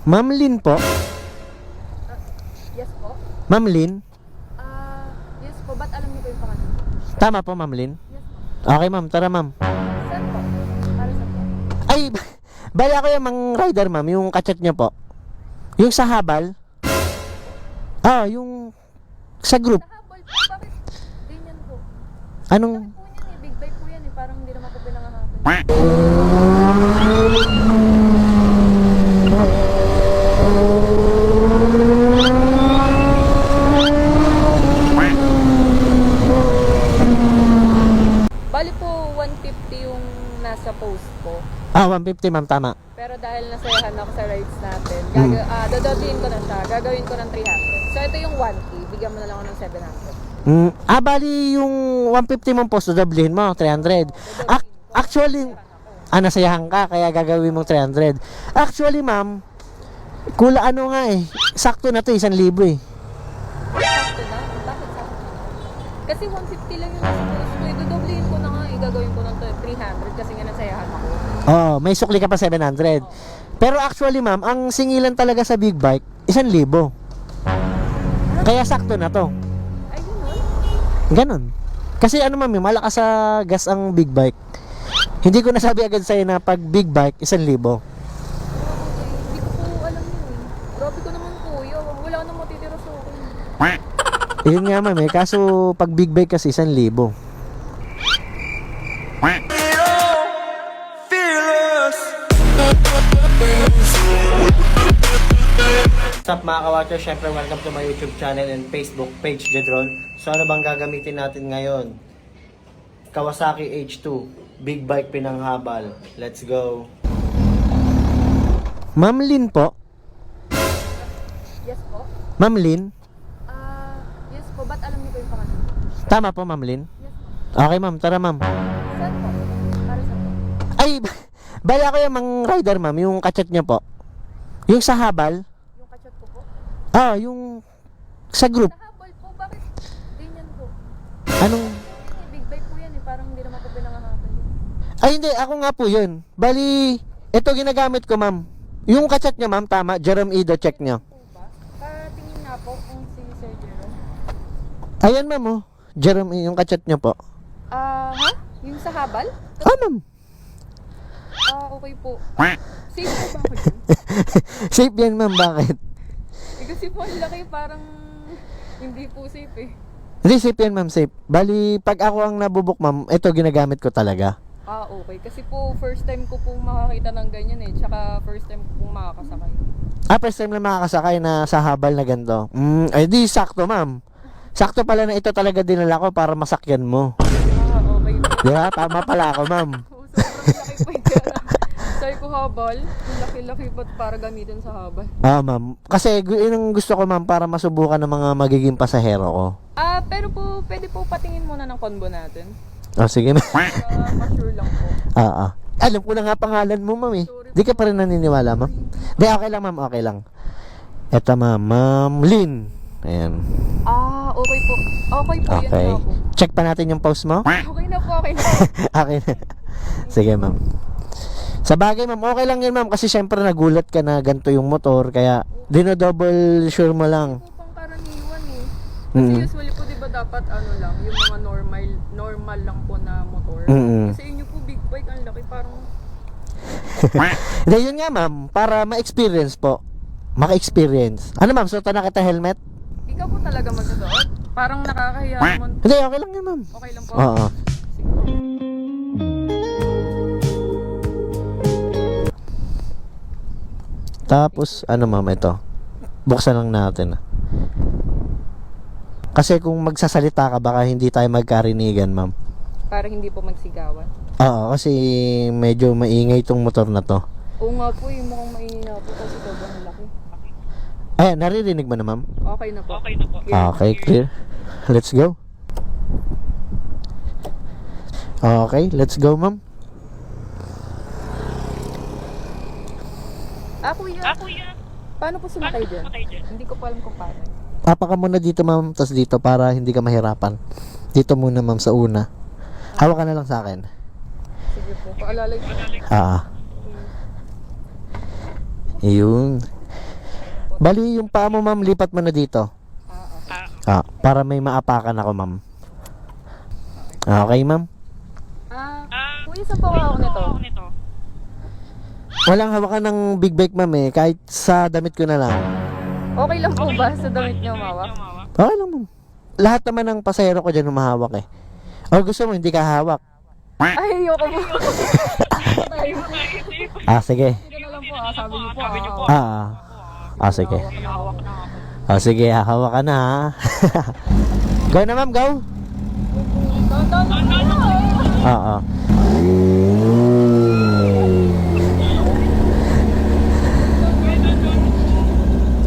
Ma'am Lynn po? Yes po? Ma'am Lynn? Yes po. Ba't alam niyo po yung pangalan? Tama po, Ma'am Lynn? Yes po. Okay, ma'am. Tara, ma'am. Saan po? Para saan po? Ay, bala ko yung mang rider, ma'am. Yung kachat niya po. Yung sa habal? Yung sa group. Sa habol po. Bakit? Ganyan po. Anong... Laki po yan eh. Big bike po yan eh. Parang hindi naman po pinangahabol. Bali po 150 yung nasa post ko. 150, ma'am. Tama. Pero dahil nasayahan ako sa rides natin, dodoblihin ko na siya. Gagawin ko ng 300. So ito yung 1K. Bigyan mo na lang ako ng 700. Bali yung 150 mong post, dodoblihin mo, 300. Actually, nasayahan ka, kaya gagawin mong 300. Actually, ma'am, nga eh. Sakto na to, 1,000 eh. Sakto na? Bakit sakto na? Kasi 150 lang yung nasa post ko. Dodoblihin ko na nga. Gagawin ko ng 300 kasi nga nasayahan ako. May sukli ka pa 700. Pero actually, ma'am, ang singilan talaga sa big bike, 1,000. Kaya sakto na to. Ay, gano'n? Ganon. Kasi ma'am, malakas sa gas ang big bike. Hindi ko nasabi agad sa'yo na pag big bike, 1,000. Hindi ko po alam yun eh. Grabe ko naman kuya. Wala na matitira sa akin. Yun nga, ma'am, kaso pag big bike kasi 1,000. What's up mga ka-watcher? Syempre welcome to my YouTube channel and Facebook page, Jedron. So ano bang gagamitin natin ngayon? Kawasaki H2 Big Bike pinanghabal. Let's go. Ma'am Lynn po? Yes po? Ma'am Lynn? Yes po. Ba't alam niyo po yung pangalan? Tama po, Ma'am Lynn? Yes po. Okay, ma'am. Tara, ma'am. Saan po? Para saan po? Ay, bala ko yung mang rider, ma'am. Yung kachat niya po. Yung sa habal? Yung kachat ko po? Yung sa group. Sa habol po. Bakit? Ganyan po. Anong... Big bike po yan eh. Parang hindi naman po pinangahabol. Ay, hindi. Ako nga po yun. Bali, ito ginagamit ko, ma'am. Yung kachat niya, ma'am, tama. Jerome Ido, check niyo. Po ba? Tingin nga po kung si Sir Jerome. Ayan, ma'am, oh. Jerome, yung kachat niya po. Ha? Yung sa habal? Ma'am. Okay po. Safe po ba ako dyan? Safe yan, ma'am. Bakit? Kasi po ang laki parang hindi po safe eh. Hindi, safe yan, ma'am. Safe. Bali, pag ako ang nabubuk, ma'am, ito ginagamit ko talaga. Okay. Kasi po first time ko pong makakita ng ganyan eh. Tsaka first time ko pong makakasakay. First time na makakasakay na sa habal na ganito. Ay, di, sakto, ma'am. Sakto pala na ito talaga dinala ko para masakyan mo. Okay. Diba? Tama pala ako, ma'am. Sobrang laki po yun. Sabi ko habal, ang laki-laki ba't para gamitin sa habal? Ma'am. Kasi yun ang gusto ko, ma'am, para masubukan ng mga magiging pasahero ko. Pero po, pwede po patingin muna ng combo natin. Sige, ma'am. Para ma-sure lang po. Alam ko na nga pangalan mo, ma'am eh. Di ka pa rin naniniwala, ma'am? Di, okay lang, ma'am. Okay lang. Eto, ma'am. Ma'am Lynn. Ayan. Okay po. Okay po, Okay. yan na po. Check pa natin yung post mo? Okay na po, okay na. Okay na. Sige, ma'am. Sa bagay, ma'am, okay lang yun, ma'am. Kasi syempre nagulat ka na ganito yung motor. Kaya, dino-double sure mo lang. Ito po pang karaniwan eh. Kasi usually po diba dapat lang, yung mga normal lang po na motor. Kasi inyo po big bike, ang laki parang... Hindi, yun nga, ma'am. Para ma-experience po. Maka-experience. Ano, ma'am? Suot na kita helmet? Ikaw po talaga magsusuot? Parang nakakahiya naman. Hindi, okay lang yun, ma'am. Okay lang po? Oo. Tapos, ma'am, ito. Buksan lang natin. Kasi kung magsasalita ka, baka hindi tayo magkarinigan, ma'am. Para hindi po magsigawan. Oo, kasi medyo maingay itong motor na to. Oo nga po, yung mukhang maingay na po kasi sobrang laki. Ayan, naririnig mo na, ma'am? Okay na po. Okay, clear. Let's go. Okay, let's go, ma'am. Kuya. Paano po sumakay dyan? Hindi ko po alam kung paano. Papa ka muna dito, ma'am, tapos dito para hindi ka mahirapan. Dito muna, ma'am, sa una. Hawak ka na lang sa akin. Sige po, paalalay po. Ayun. Bali, yung paa mo, ma'am, lipat mo na dito. Para may maapakan ako, ma'am. Okay, ma'am. Kuya, saan po ako nito? Walang hawakan ng big bike, ma'am, eh. Kahit sa damit ko na lang. Okay lang po ba sa damit niyo, mawak? Okay lang, ma'am. Lahat naman ng pasahero ko dyan humahawak, eh. O gusto mo, hindi ka hawak. Ay, ayoko po. Sige. Sige na lang po, sabi niyo po. Sige. Hawak na ako. Sige, hawak ka na, ha. Go na, ma'am, go. Oo.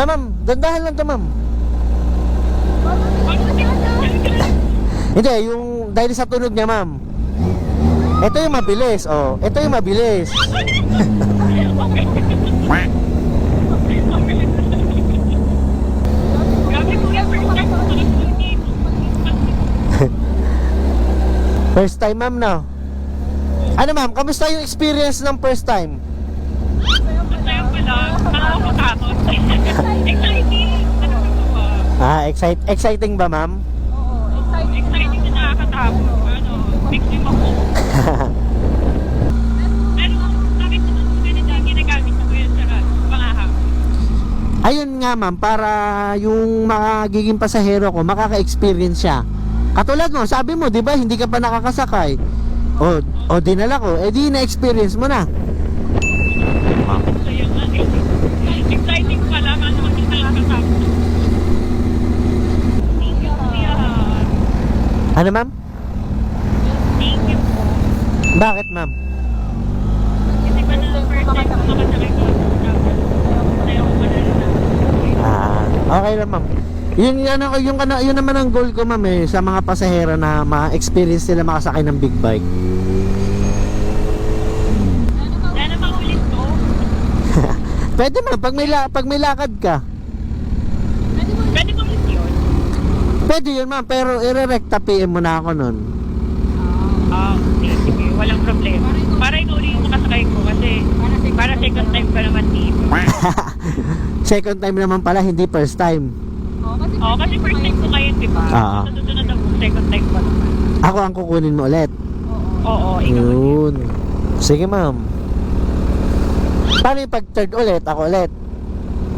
Ma'am, dandahan lang to, ma'am. Hindi, yung dahil sa tunog niya, ma'am. Ito yung mabilis, oh. Ito yung mabilis. First time, ma'am, no? Ano, ma'am? Kamusta yung experience ng first time? Masaya pala. Nakakatakot. Exciting. Exciting ba, ma'am? Exciting na nakakatakot. Victim ako. Pero bakit naman ganito ang ginagamit ko yun sa pangahap? Ayun nga, ma'am, para yung magiging pasahero ko makaka-experience siya. Katulad mo, sabi mo, 'di ba, hindi ka pa nakakasakay. O dinala ko, di na-experience mo na. Masaya nga eh. Exciting pala. Ano ang nakakatakot? Thank you, kuya. Ano, ma'am? Thank you po. Bakit, ma'am? Kasi pa na first time ko makasakay ko. Masaya ko pala na. Okay lang, ma'am. Yun naman ang goal ko, ma'am, eh, sa mga pasahero na ma-experience nila makasakay ng big bike. Sana maulit ko. Pwede, ma'am, pag may lakad ka. Pwede mo ulit yun? Pwede yun, ma'am, pero ire-recta PM mo na ako nun. Sige. Walang problema. Para ikaw ulit yung makasakay ko kasi para second time ka naman dito. Second time naman pala, hindi first time. Kasi first time ko ngayon, di ba? Sa susunod ako, second time ko naman. Ako ang kukunin mo ulit. Oo, ikaw ulit. Yun. Sige, ma'am. Paano yung pag third ulit? Ako ulit.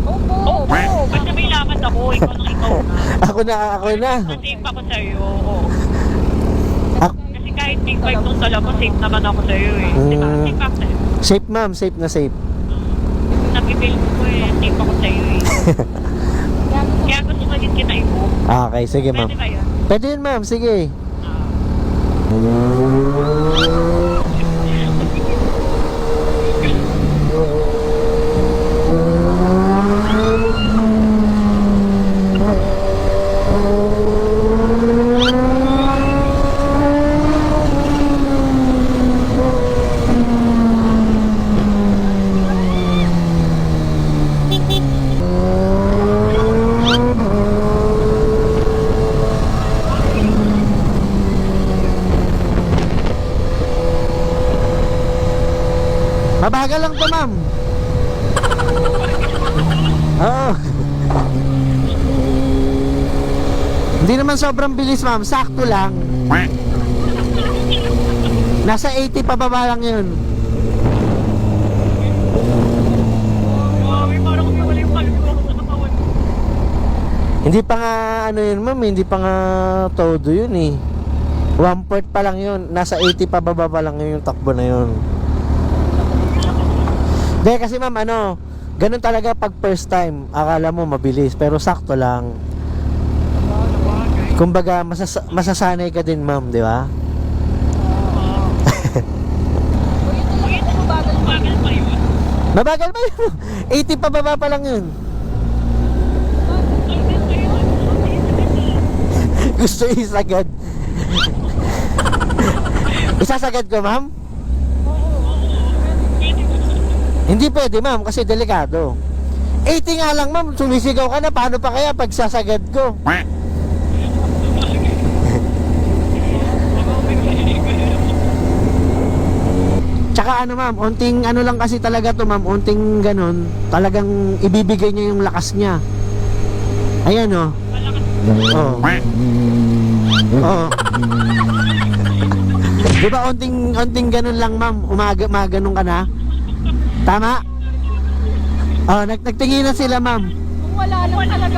Oo, basta may lakad ako, ikaw na. Ako na. Safe ako sa'yo, oo. Ako, Kasi kahit big bike nung sala ko, safe naman ako sa'yo eh. Di ba? Safe ako sa'yo. safe, ma'am. Safe na safe. Napipil ko eh, safe ako sa'yo eh. Kaya gusto ko din kita i-book. Okay, sige, ma'am. Pwede ba yun? Pwede yun, ma'am. Sige. Mabagal lang to, ma'am. Oo. Hindi naman sobrang bilis, ma'am. Sakto lang. Nasa 80 pababa lang yun. Grabe, parang umiwala yung kalbo ako sa katawan ko. Hindi pa nga, ano yun, ma'am. Hindi pa nga todo yun, eh. 1/4 pa lang yun. Nasa 80 pababa pa lang yun yung takbo na yun. Hindi, kasi ma'am, ganun talaga pag first time. Akala mo mabilis, pero sakto lang. Kumbaga, masasanay ka din, ma'am, di ba? Bagal pa yun. Mabagal ba yun? 80 pababa pa lang yun. Gusto isagad. Isasagad ko, ma'am? Hindi pwede, ma'am, kasi delikado. 80 nga lang, ma'am, sumisigaw ka na. Paano pa kaya pag sasagad ko? Tsaka ano ma'am, unting ano lang kasi talaga to ma'am, unting ganun, talagang ibibigay niya yung lakas niya. Ayan oh. Oh. Oh. Di ba unting ganun lang ma'am, ganun ka na? Tama? Oh, nagtinginan sila ma'am. Kung wala lang talaga.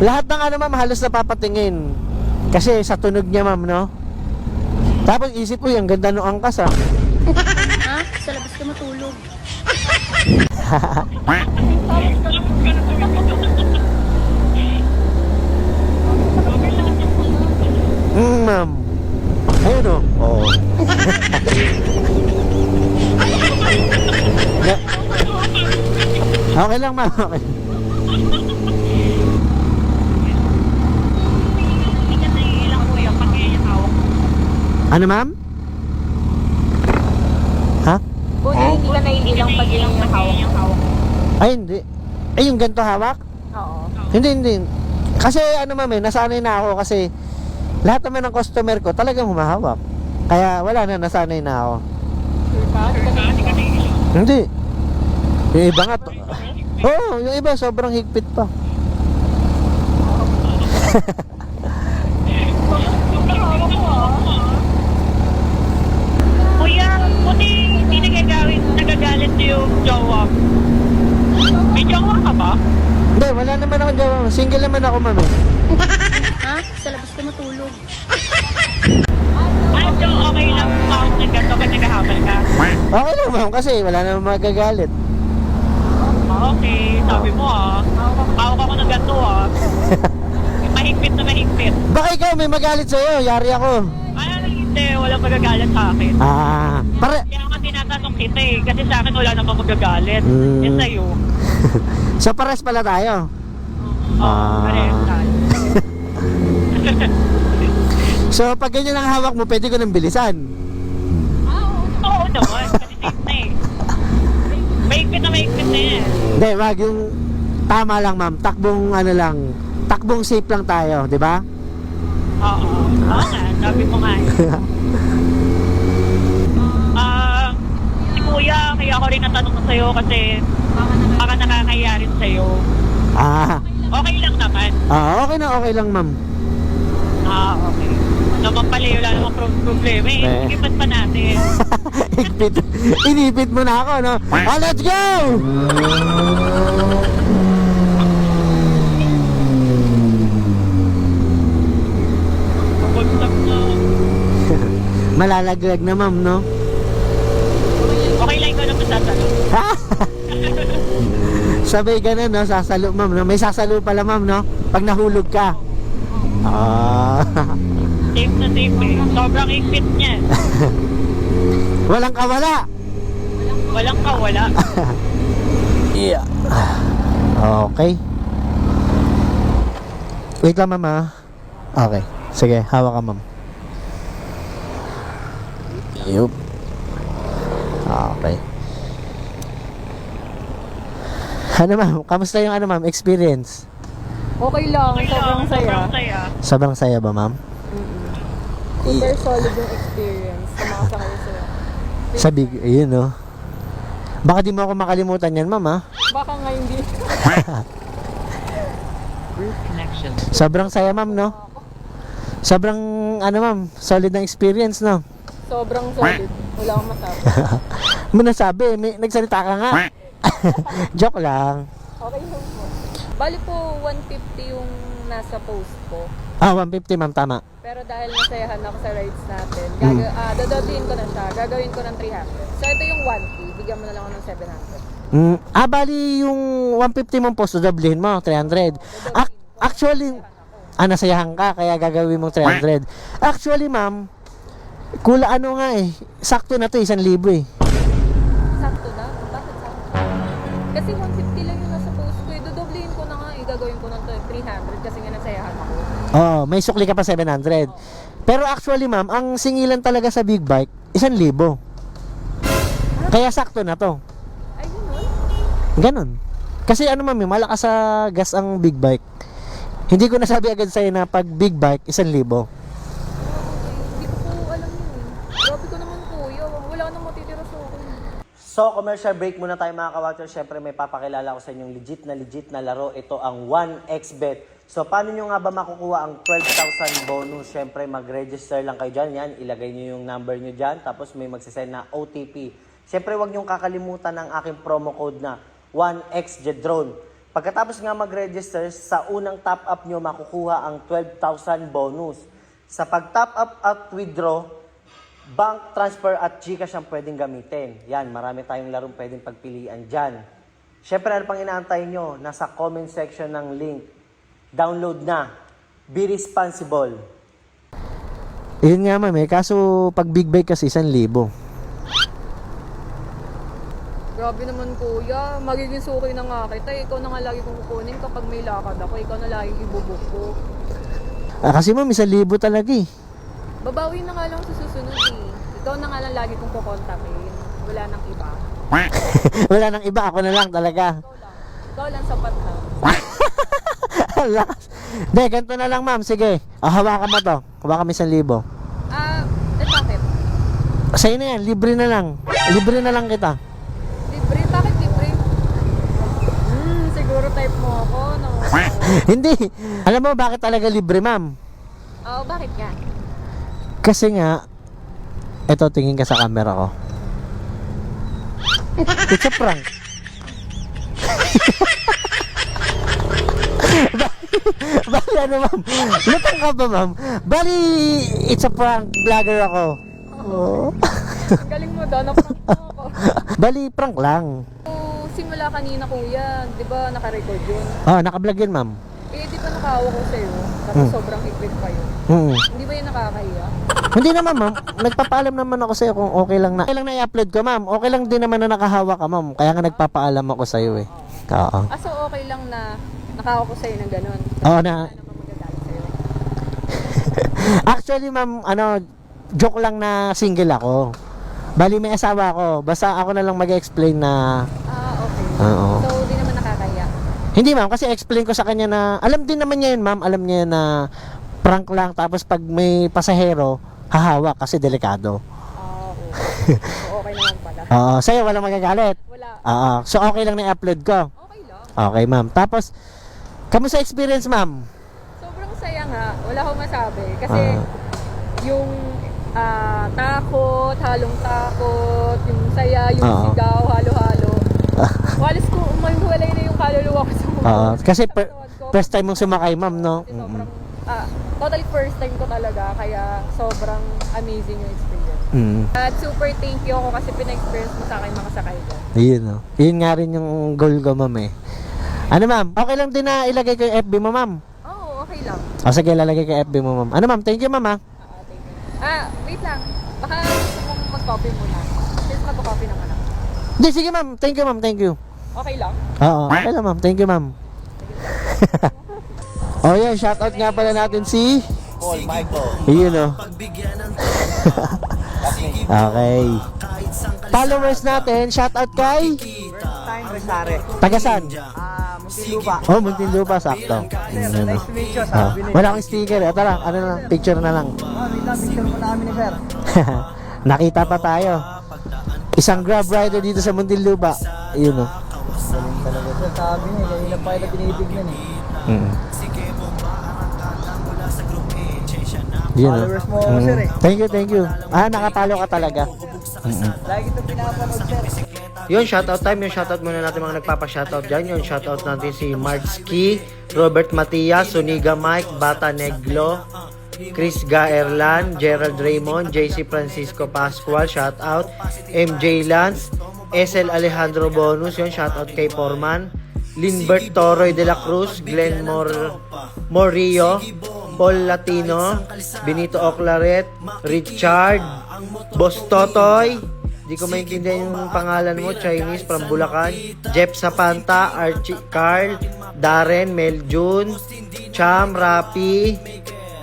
Lahat ng ano ma'am, halos napapatingin. Kasi sa tunog niya ma'am, no? Tapos isip ko, ang ganda ng angkas ah. Ha? Sa labas ka matulog. Ma'am. Ayun oh. Oo. Okay lang ma'am, okay. Hindi ka naiilang kuya pag yung hawak mo. Ano ma'am? Ha? Kuya, hindi ka naiilang pag yung hawak. Ay hindi. Ay yung ganito hawak? Oo. Hindi. Kasi ano ma'am nasanay na ako kasi lahat naman ng customer ko talagang humahawak. Kaya wala na, nasanay na ako. Sure ka? Hindi ka naiilang. Hindi. Yung iba nga Oo, yung iba sobrang higpit pa. Kuya, buti hindi nagagalit yung jowa. May jowa ka ba? Hindi, wala naman ako jowa. Single naman ako ma'am. Ha? Sa labas ka matulog. So, okay lang tawag ng ganito pag naghahabal ka? Okay lang ma'am kasi wala naman magagalit. Okay, sabi mo Hawak ako ng ganito Mahigpit na mahigpit. Baka ikaw may magalit sa'yo, yari ako. Hindi, walang magagalit sa akin. Kaya nga tinatanong kita kasi sa akin wala namang magagalit. Yan sa'yo. So pares pala tayo. Parehas tayo. So pag ganyan ang hawak mo, pwede ko nang bilisan. Oo naman, kasi safe na Mahigpit na yan. Hindi, wag yung tama lang ma'am. Takbong safe lang tayo, di ba? Oo nga, sabi mo nga si kuya, kaya ako rin natanong sa'yo kasi baka nakakaya rin sa'yo. Okay lang naman. Okay lang ma'am. Okay. Naman pala wala namang problema Ikipat pa natin. Inipit mo na ako, no? Let's go! Malalaglag na ma'am, no? Okay lang ikaw na masasalo. Sabay ganun, no? Sasalo, ma'am, no? May sasalo pala, ma'am, no? Pag nahulog ka. Safe na safe Sobrang higpit niya. Walang kawala. Walang kawala. Yeah. Okay. Wait lang, ma'am, ha? Okay. Sige, hawak ka, ma'am. Yup. Okay. Ano ma'am? Kamusta yung ma'am? Experience? Okay lang, sobrang saya. Sobrang saya ba ma'am? Super solid yung experience sa mga sakay sa'yo. Sabi, ayun no. Baka di mo ako makalimutan yan ma'am ha? Baka nga hindi. Sobrang saya ma'am no? Sobrang ma'am, solid na experience no? Sobrang solid. Wala akong masabi. Ano nasabi? May nagsalita ka nga. Joke lang. Okay lang po. Bali po, 150 yung nasa post ko. 150 ma'am, tama. Pero dahil nasayahan ako sa rides natin, dodoblein ko na siya. Gagawin ko ng 300. So ito yung 1K. Bigyan mo na lang ako ng 700. Bali yung 150 mong post, doublehin mo, 300. Actually, nasayahan ka, kaya gagawin mong 300. Actually ma'am, sakto na to, 1,000 eh. Sakto na? Bakit sakto? Kasi 150 lang yung nasa post ko. Dodoblein ko na nga. Gagawin ko ng 300 kasi nga nasayahan ako. May sukli ka pa 700. Pero actually ma'am, ang singilan talaga sa big bike, 1,000. Kaya sakto na to. Ay, ganun? Ganon. Kasi ma'am, malakas sa gas ang big bike. Hindi ko nasabi agad sa'yo na pag big bike, 1,000. Hindi ko po alam yun eh. Grabe ko naman kuya. Wala nang matitira sa akin. So, commercial break muna tayo mga ka-watcher. Siyempre, may papakilala ko sa inyong legit na laro. Ito ang 1xBet. So, paano nyo nga ba makukuha ang 12,000 bonus? Siyempre, mag-register lang kayo dyan. Yan, ilagay nyo yung number nyo dyan. Tapos, may magsasend na OTP. Siyempre, huwag nyo kakalimutan ang aking promo code na 1xjedrone. Pagkatapos nga mag-register, sa unang top-up nyo, makukuha ang 12,000 bonus. Sa pag-top up at withdraw, bank transfer at GCash ang pwedeng gamitin. Yan, marami tayong larong pwedeng pagpilian dyan. Siyempre, ano pang inaantay nyo? Nasa comment section ng link. Download na. Be responsible. Yun nga ma'am kaso pag big bike kasi 1,000. Grabe naman kuya. Magiging suki na nga kita. Ikaw na nga lagi kong kukunin kapag may lakad ako. Ikaw na lagi ibubuk ko. Kasi ma'am 1,000 talaga eh. Babawi na nga lang sa susunod eh. Ikaw na nga lang lagi kong kukontakin. Wala nang iba. Wala nang iba, ako na lang talaga. Ikaw lang sapat na. Hindi, ganito na lang ma'am, sige. Hawakan mo to. Hawakan mo 1,000. Bakit? Sa'yo na yan, libre na lang. Libre na lang kita. Libre? Bakit libre? Siguro type mo ako, no? Hindi. Alam mo bakit talaga libre ma'am? Oo, bakit nga? Kasi nga, eto tingin ka sa camera ko. It's a prank. Bali ano ma'am? Lutang ka ba ma'am? Bali, it's a prank. Vlogger ako. Oh. Ang galing mo daw, naprank mo ako. Bali, prank lang. So, simula kanina kuya, di ba naka-record yun? Naka-vlog yun ma'am. Di ba nakahawak ko sa'yo? Tapos sobrang higpit pa yun. Hindi ba yun nakakahiya? Hindi naman ma'am. Nagpapaalam naman ako sa'yo kung okay lang na. Okay lang na i-upload ko ma'am. Okay lang din naman na nakahawak ka ma'am. Kaya nga nagpapaalam ako sa'yo eh. Oo. So okay lang na nakahawak ko sa'yo ng ganun? Oo na. Ano ba magagalit sa'yo? Actually ma'am, joke lang na single ako. Bali may asawa ako. Basta ako na lang mag-explain na Okay. Oo. So di naman nakakahiya? Hindi ma'am, kasi explain ko sa kanya na alam din naman niya yun ma'am. Alam niya na prank lang. Tapos pag may pasahero, hahawak kasi delikado. Okay. So okay naman pala. Sa'yo walang magagalit. Wala. So okay lang na i-upload ko. Okay lang. Okay ma'am. Tapos, kamusta experience ma'am? Sobrang saya nga. Wala akong masabi. Kasi yung takot, halong takot, yung saya, yung sigaw, halo-halo. Walis ko, umahiwalay na yung kaluluwa ko sa mga. Kasi first time mong sumakay ma'am, no? Kasi sobrang, totally first time ko talaga. Kaya sobrang amazing yung experience. At super thank you ako kasi pina-experience mo sa akin mga sakay ko. Yun, no? Yun nga rin yung goal ko ma'am eh. Ano ma'am? Okay lang din na ilagay ko yung FB mo ma'am? Oo, okay lang. Sige, lalagay ko yung FB mo ma'am. Ano ma'am? Thank you ma'am ha? Thank you. Wait lang. Baka gusto mong mag-coffee muna. Since mag-coffee naman ako. Hindi, sige ma'am. Thank you ma'am. Thank you. Okay lang? Oo, okay lang ma'am. Thank you ma'am. Yan, shoutout nga pala natin si Paul, Michael. yun o. Okay. Followers natin, shoutout kay Time Resare. Tagasan. Muntinlupa. Muntinlupa, sakto. Nice to meet you, Wala akong sticker. Ito lang, picture na lang. Picture mo namin ni Sir. Nakita pa tayo. Isang Grab rider dito sa Muntinlupa. Yun o. Galing talaga Sir. Sabi niya, kanina pa ito tinitignan eh. Yun o. Followers mo ako Sir eh. Thank you. Nakapalo ka talaga. Lagi ito pinapanood Sir. Yun, shoutout time. Yung shoutout muna natin mga nagpapa-shoutout dyan. Yung shoutout natin si Markski, Robert Matias, Suniga Mike, Bata Neglo, Chris Gaerlan, Gerald Raymond, JC Francisco Pascual, shoutout, MJ Lance, SL Alejandro Bonus, yun, shoutout kay Foreman, Linbert Toroy de la Cruz, Glenn Morillo, Paul Latino, Benito Oclaret, Richard, Boss Totoy, di ko maintindihan yung pangalan mo, Chinese from Bulacan, Jeff Zapanta, Archie Carl, Darren, Meljun, Cham, Rapi,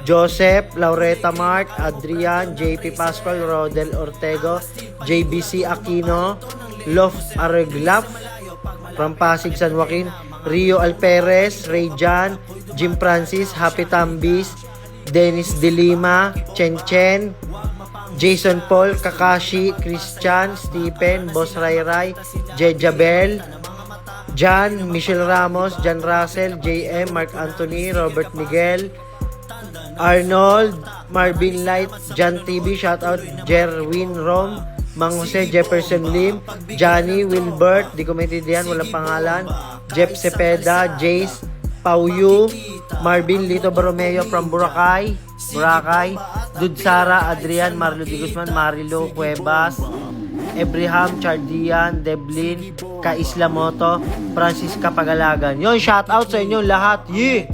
Joseph, Laureta Mark, Adrian, JP Pascual, Rodel Ortego, JBC Aquino, Lof Areglaf from Pasig, San Joaquin, Rio Alperez, Ray Jan, Jim Francis, Happy Tambis, Dennis De Lima, Chen Chen, Jason Paul, Kakashi, Christian, Stephen, Boss Rai Rai, Jejabel, John, Michelle Ramos, John Russell, JM, Mark Anthony, Robert Miguel, Arnold, Marvin Light, John TV, shoutout, Jerwin Rom, Mang Jose, Jefferson Lim, Johnny, Wilbert, di ko maintindihan, walang pangalan, Jeff Cepeda, Jace, Pauyu, Marvin Lito Borromeo from Boracay, Dudsara, Adrian, Marlo Di Guzman, Marilo Cuevas, Abraham, Chardian, Deblin, Kaisla Moto, Francisca Pagalagan. Yon, shout out sa inyo lahat. Yee!